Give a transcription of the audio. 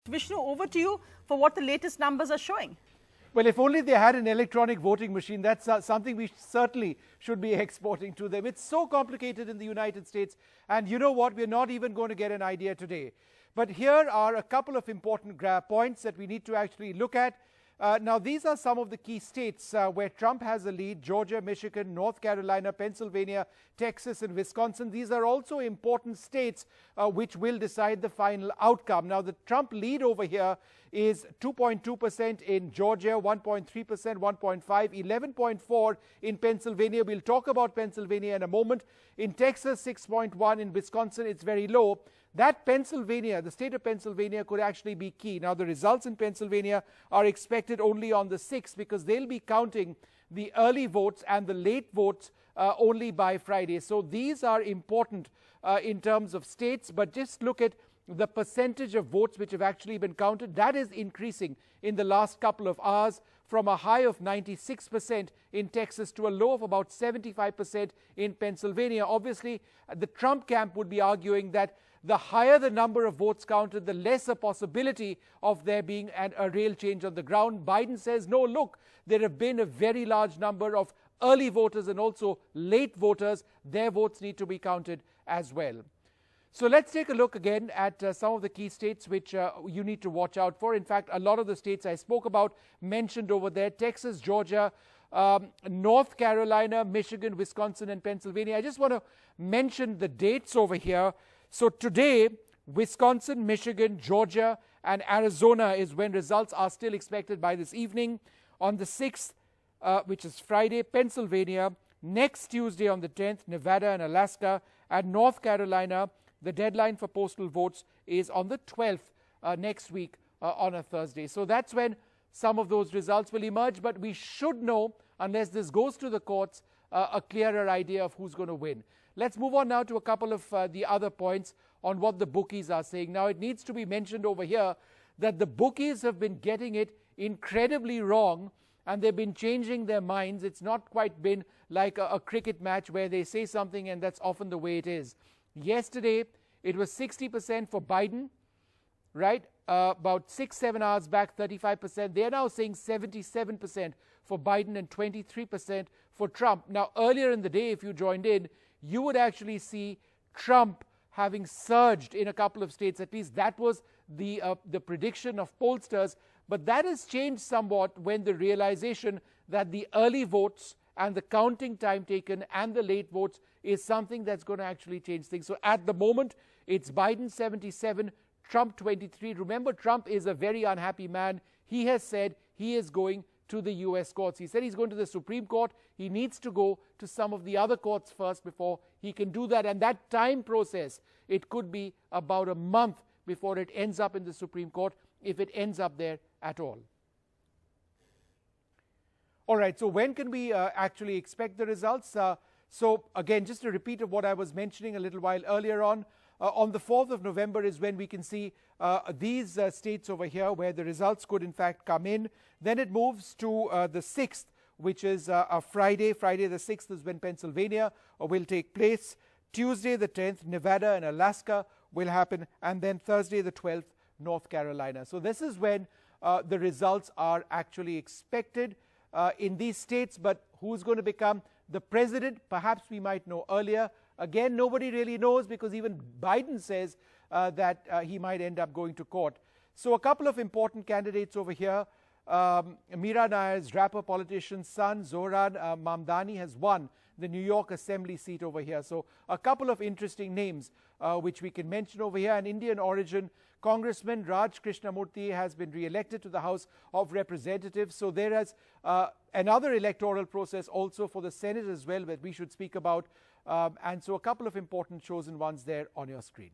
Vishnu, over to you for what the latest numbers are showing. Well, if only they had an electronic voting machine, that's something we certainly should be exporting to them. It's so complicated in the United States. And you know what? We're not even going to get an idea today. But here are a couple of important points that we need to actually look at. Now, these are some of the key states where Trump has a lead: Georgia, Michigan, North Carolina, Pennsylvania, Texas, and Wisconsin. These are also important states which will decide the final outcome. Now, the Trump lead over here is 2.2% in Georgia, 1.3%, 1.5%, 11.4% in Pennsylvania. We'll talk about Pennsylvania in a moment. In Texas, 6.1%. In Wisconsin, it's very low. That Pennsylvania, the state of Pennsylvania, could actually be key. Now, the results in Pennsylvania are expected only on the 6th because they'll be counting the early votes and the late votes only by Friday. So these are important in terms of states, but just look at the percentage of votes which have actually been counted. That is increasing in the last couple of hours from a high of 96% in Texas to a low of about 75% in Pennsylvania. Obviously, the Trump camp would be arguing that the higher the number of votes counted, the less a possibility of there being a real change on the ground. Biden says, no, look, there have been a very large number of early voters and also late voters. Their votes need to be counted as well. So let's take a look again at some of the key states which you need to watch out for. In fact, a lot of the states I spoke about mentioned over there: Texas, Georgia, North Carolina, Michigan, Wisconsin, and Pennsylvania. I just want to mention the dates over here. So today, Wisconsin, Michigan, Georgia, and Arizona is when results are still expected by this evening. On the 6th, which is Friday, Pennsylvania. Next Tuesday on the 10th, Nevada and Alaska. And North Carolina, the deadline for postal votes is on the 12th next week on a Thursday. So that's when some of those results will emerge. But we should know, unless this goes to the courts, a clearer idea of who's going to win. Let's move on now to a couple of the other points on what the bookies are saying. Now, it needs to be mentioned over here that the bookies have been getting it incredibly wrong, and they've been changing their minds. It's not quite been like a cricket match where they say something and that's often the way it is. Yesterday, it was 60% for Biden, right? About 6-7 hours back, 35%. They're now saying 77% for Biden and 23% for Trump. Now, earlier in the day, if you joined in, you would actually see Trump having surged in a couple of states. At least that was the prediction of pollsters. But that has changed somewhat when the realization that the early votes and the counting time taken and the late votes is something that's going to actually change things. So at the moment, it's Biden 77, Trump 23. Remember, Trump is a very unhappy man. He has said he is going to the U.S. courts. He said he's going to the Supreme Court. He needs to go to some of the other courts first before he can do that. And that time process, it could be about a month before it ends up in the Supreme Court, if it ends up there at all. All right, so when can we actually expect the results? So again, just a repeat of what I was mentioning a little while earlier on the 4th of November is when we can see these states over here where the results could in fact come in. Then it moves to the 6th, which is a Friday. Friday the 6th is when Pennsylvania will take place. Tuesday the 10th, Nevada and Alaska will happen. And then Thursday the 12th, North Carolina. So this is when the results are actually expected in these states. But who's going to become the president? Perhaps we might know earlier. Again, nobody really knows because even Biden says that he might end up going to court. So a couple of important candidates over here. Meera Nair's rapper politician's son, Zohran Mamdani, has won the New York Assembly seat over here. So a couple of interesting names which we can mention over here. An Indian origin Congressman Raj Krishnamurthy has been re-elected to the House of Representatives. So there is another electoral process also for the Senate as well that we should speak about. And so a couple of important chosen ones there on your screen.